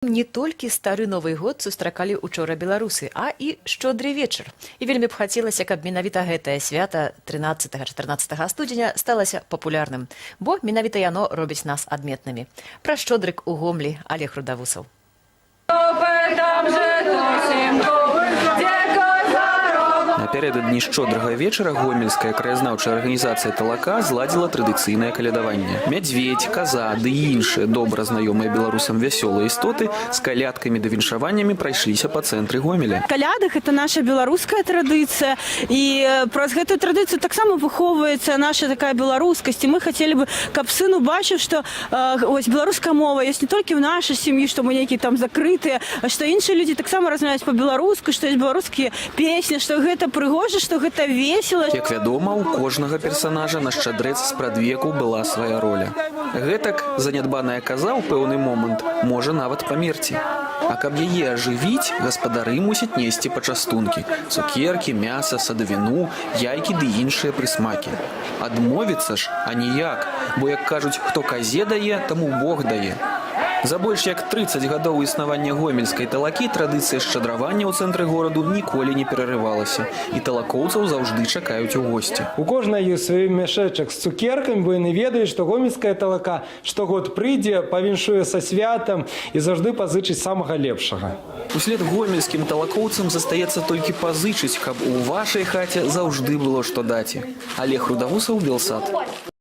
Не толькі стары Новы год сустракалі учора беларусы, а і шчодры вечар. І вельмі б хацелася, каб менавіта гэтае свята 13-14 студзеня сталася папулярным, бо менавіта яно робіць нас адметнымі. Пра шчодрык у Гомлі Олег Рудавусаў. Напярэдадні шчодрага вечара гомельская краязнаўчая арганізацыя «Талака» зладзіла традыцыйнае калядаванне. Мядзведь, каза ды і іншыя добра знаёмыя беларусам вясёлыя істоты з калядкамі ды віншаваннямі прайшліся па цэнтры Гомеля. Калядах это наша беларуская традыцыя, і праз гэтую традыцыю таксама выхоўваецца наша такая беларускасць. І мы хацелі бы, каб сын убачыў, што беларуская мова ёсць не толькі ў нашай сям'і, што мы нейкія там закрытыя, а што іншыя людзі таксама размаўляюць па-беларуску, што ёсць беларускія песні, што гэта прыгожа, што гэта весела. Як вядома, у кожнага персанажа на шчадрэц спрадвеку была свая роля. Гэтак занядбаная каза ў пэўны момант можа нават памерці. А каб яе ажывіць, гаспадары мусяць несці пачастункі: цукеркі, мяса, садавіну, яйкі ды іншыя прысмакі. Адмовіцца ж аніяк, бо, як кажуць, хто казе дае, таму Бог дае. За больш як 30 гадоў існавання гомельскай талакі традыцыя шчадравання ў цэнтры гораду ніколі не перарывалася, і талакоўцаў заўжды чакаюць у госці. У кожнай ёсць свой мяшэчак з цукеркамі, бо яны ведаюць, што гомельская талака штогод прыйдзе, павіншуе са святам і заўжды пазычыць самага лепшага. Услед гомельскім талакоўцам застаецца толькі пазычыць, каб у вашай хаце заўжды было што даць. Олег Рудавусаў, Белсат.